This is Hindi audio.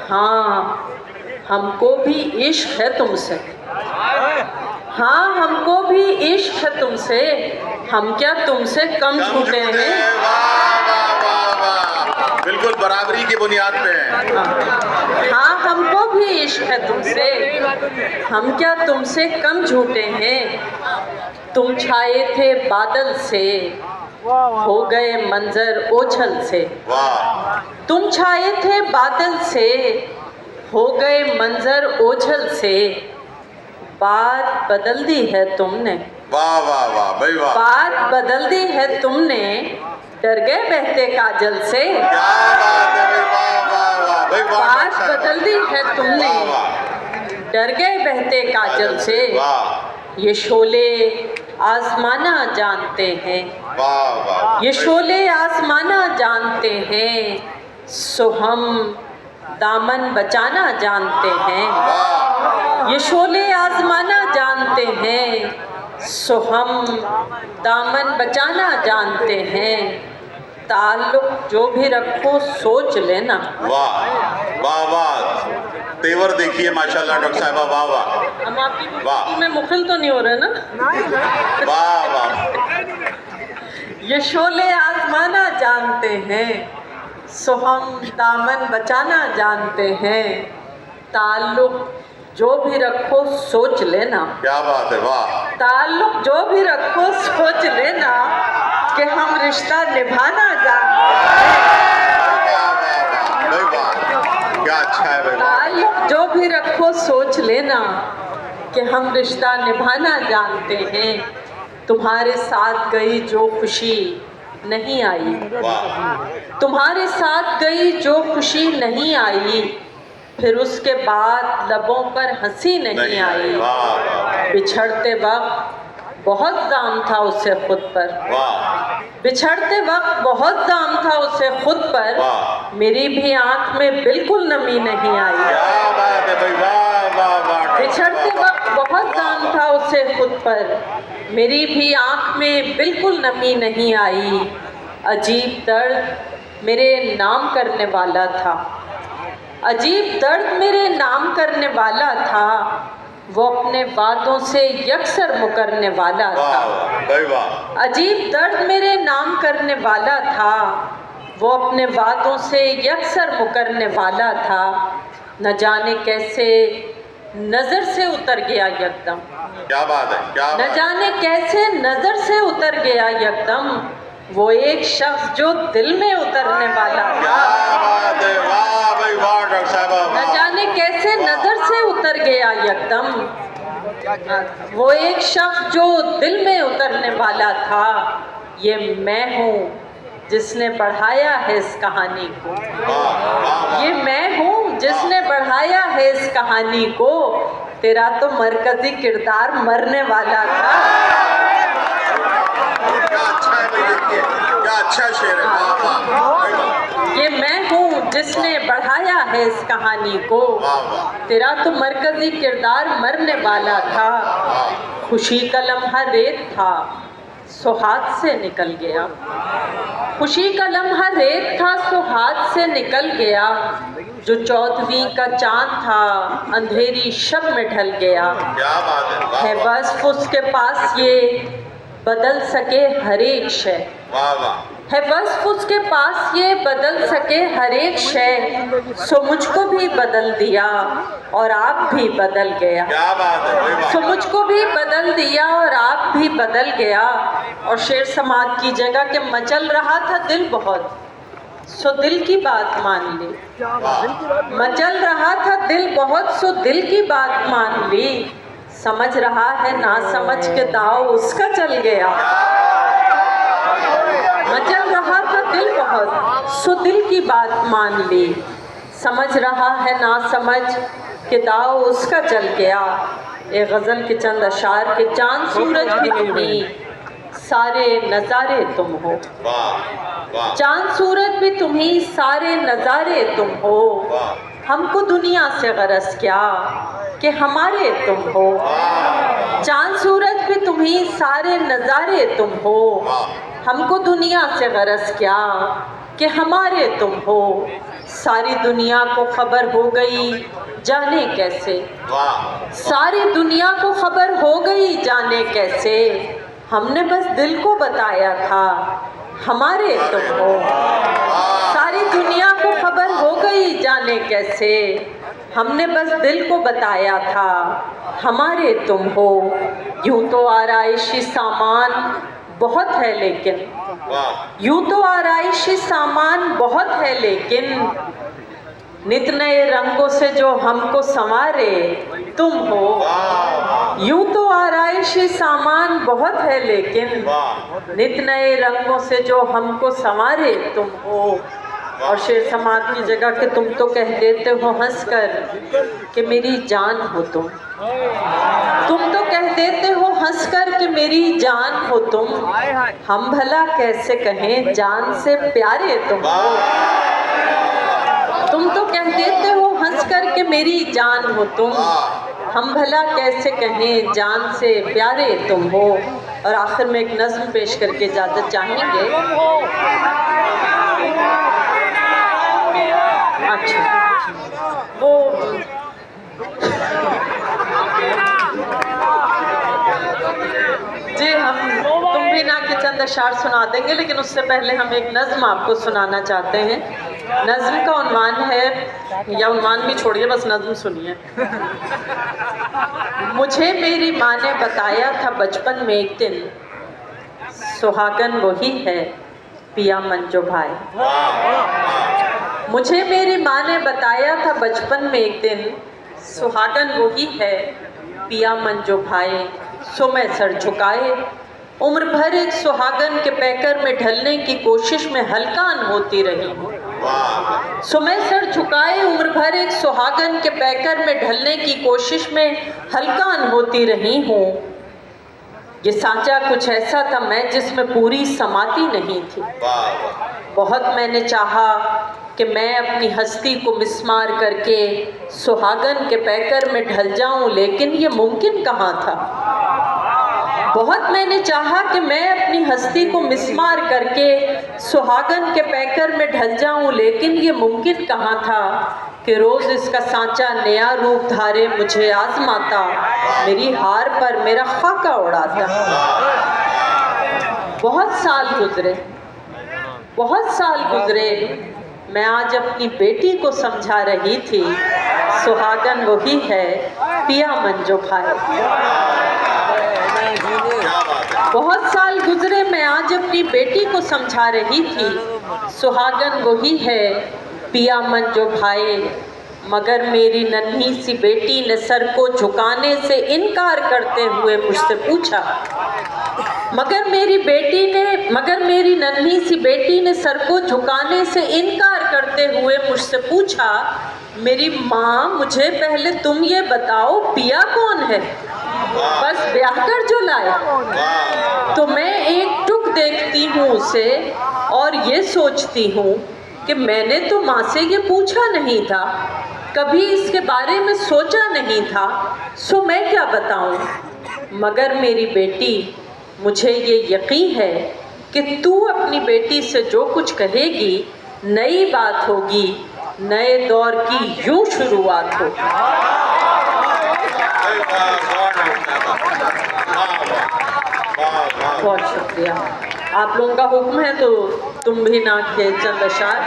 हाँ हमको भी इश्क है तुमसे, हाँ हमको भी इश्क है तुमसे, हम क्या तुमसे कम झूठे हैं। बिल्कुल बराबरी की बुनियाद पे है। हाँ हमको भी इश्क है तुमसे, हम क्या तुमसे कम झूठे हैं। तुम छाए थे बादल से, हो गए मंजर ओझल से। तुम छाए थे बादल से, हो गए मंजर ओझल से। बात बदल दी है तुमने, वाह वाह वाह भाई वाह। बात बदल दी है तुमने, डर गए बहते काजल से। क्या बात है भाई, वाह वाह वाह भाई वाह। बात बदल दी है तुमने, डर गए बहते काजल से। ये शोले आसमाना जानते हैं, वाह वाह। ये शोले आसमाना जानते हैं, सो हम दामन बचाना जानते हैं। ये शोले आसमाना जानते हैं, सो हम दामन बचाना जानते हैं। ताल्लुक जो भी रखो सोच लेना। वाह वाह वाह, तेवर देखिए माशाल्लाह डॉक्टर साहिबा, वाह वाह। हम आपकी में मुखिल तो नहीं हो रहे ना। वाह वाह। ये शोले आसमाना जानते हैं, सो हम दामन बचाना जानते हैं। ताल्लुक जो भी रखो सोच लेना। क्या बात है, वाह। ताल्लुक जो भी रखो सोच लेना, कि हम रिश्ता निभाना जानते हैं। क्या अच्छा है भाई। ताल्लुक जो भी रखो सोच लेना, कि हम रिश्ता निभाना जानते हैं। तुम्हारे साथ गई जो खुशी नहीं आई, तुम्हारे साथ गई जो खुशी नहीं आई, फिर उसके बाद लबों पर हंसी नहीं आई। बिछड़ते वक्त बहुत दाम था उसे खुद पर, बिछड़ते वक्त बहुत दाम था उसे खुद पर, मेरी भी आंख में बिल्कुल नमी नहीं आई। बिछड़ते वक्त बहुत दाम था उसे खुद पर, मेरी भी आंख में बिल्कुल नमी नहीं आई। अजीब दर्द मेरे नाम करने वाला था, अजीब दर्द मेरे नाम करने वाला था, वो अपने वादों से यकसर मुकरने वाला था। अजीब दर्द मेरे नाम करने वाला था, वो अपने वादों से यकसर मुकरने वाला था। न जाने कैसे नजर से उतर गया यकदम। क्या बात है, क्या न जाने कैसे नजर से उतर गया यकदम, वो एक शख्स जो दिल में उतरने वाला था। न जाने कैसे नजर से उतर गया यकदम, वो एक शख्स जो दिल में उतरने वाला था। ये मैं हूँ जिसने बढ़ाया है इस कहानी को, ये मैं हूँ जिसने बढ़ाया है इस कहानी को। तेरा तो मरकजी किरदार मरने वाला था। क्या अच्छा शेर है। ये मैं हूँ जिसने बढ़ाया है इस कहानी को, तेरा तो मरकजी किरदार मरने वाला था। खुशी का लम्हा रेत था, सो हाथ से निकल गया। खुशी का लम्हा रेत था, सो हाथ से निकल गया। जो 14वीं का चांद था, अंधेरी शब में ढल गया। क्या बात है बस उसके पास ये बदल सके हर एक शय, है बस उसके पास ये बदल सके हर एक शय। सो मुझको भी बदल दिया और आप भी बदल गया। क्या बात है। सो मुझको भी बदल दिया और आप भी बदल गया। और शेर समाज की जगह के मचल रहा था दिल बहुत, सो दिल की बात मान ली। मचल रहा था दिल बहुत, सो दिल की बात मान ली। समझ रहा है ना समझ के दाव उसका चल गया। मचल रहा था दिल बहुत, सो दिल की बात मान ली। समझ रहा है ना समझ के दाव उसका चल गया। एक गज़ल के चंद अशार के चांद सूरज भी तुम्ही, सारे नज़ारे तुम हो। चांद सूरज भी तुम्ही, सारे नज़ारे तुम हो। हमको दुनिया से गरज क्या कि हमारे तुम हो। चांद सूरज भी तुम्ही, सारे नज़ारे तुम हो। हमको दुनिया से गरज क्या कि हमारे तुम हो। सारी दुनिया को खबर हो गई जाने कैसे, वाह सारी दुनिया को खबर हो गई जाने कैसे, हमने बस दिल को बताया था हमारे तुम हो। सारी दुनिया को खबर हो गई जाने कैसे, हमने बस दिल को बताया था हमारे तुम हो। यूं तो आराइशी सामान बहुत है लेकिन, वाह यूं तो आराइशी सामान बहुत है लेकिन, नित नए रंगों से जो हमको संवारे तुम हो। वाह यूं तो आराइशी सामान बहुत है लेकिन, वाह नित नए रंगों से जो हमको संवारे तुम हो। और शेर समाज की जगह के तुम तो कह देते हो हंसकर कि मेरी जान हो तुम, तुम तो कह देते हो हंसकर कि मेरी जान हो तुम, हम भला कैसे कहें जान से प्यारे तुम हो। तुम तो कह देते हो हंसकर कि मेरी जान हो तुम, हम भला कैसे कहें जान से प्यारे तुम हो। और आखिर में एक नज्म पेश करके इजाजत चाहेंगे। अच्छा वो जी हम तुम भी ना के चंद अशार सुना देंगे, लेकिन उससे पहले हम एक नज्म आपको सुनाना चाहते हैं। नज्म का उन्वान है, या उन्वान भी छोड़िए बस नज्म सुनिए। मुझे मेरी माँ ने बताया था बचपन में एक दिन, सुहागन वही है पिया मंजो भाई। मुझे मेरी माँ ने बताया था बचपन में एक दिन, सुहागन वही है पिया मंजो भाई। सो मैं सर झुकाए उम्र भर एक सुहागन के पैकर में ढलने की कोशिश में हल्कान होती रही हूँ। सो मैं सर झुकाए उम्र भर एक सुहागन के पैकर में ढलने की कोशिश में हल्कान होती रही हूँ। ये सांचा कुछ ऐसा था मैं जिसमें पूरी समाती नहीं थी। बहुत मैंने चाहा कि मैं अपनी हस्ती को मिस्मार करके सुहागन के पैकर में ढल जाऊं, लेकिन ये मुमकिन कहाँ था। बहुत मैंने चाहा कि मैं अपनी हस्ती को मिस्मार करके सुहागन के पैकर में ढल जाऊं, लेकिन ये मुमकिन कहाँ था कि रोज़ इसका सांचा नया रूप धारे मुझे आजमाता, मेरी हार पर मेरा खाका उड़ाता। बहुत साल गुजरे, बहुत साल गुजरे, मैं आज अपनी बेटी को समझा रही थी सुहागन वही है पिया मंजो भाई। बहुत साल गुजरे, मैं आज अपनी बेटी को समझा रही थी सुहागन वही है पिया मंजो भाई। मगर मेरी नन्ही सी बेटी ने सर को झुकाने से इनकार करते हुए मुझसे पूछा, मगर मेरी नन्ही सी बेटी ने सर को झुकाने से इनकार करते हुए मुझसे पूछा, मेरी माँ मुझे पहले तुम ये बताओ पिया कौन है, बस ब्याह कर जो लाए। तो मैं एक टुक देखती हूँ उसे और ये सोचती हूँ कि मैंने तो माँ से ये पूछा नहीं था, कभी इसके बारे में सोचा नहीं था, सो मैं क्या बताऊँ। मगर मेरी बेटी, मुझे ये यकीन है कि तू अपनी बेटी से जो कुछ कहेगी नई बात होगी, नए दौर की यूं शुरुआत होगी। बहुत शुक्रिया। आप लोगों का हुक्म है तो तुम भी ना के चंद अशार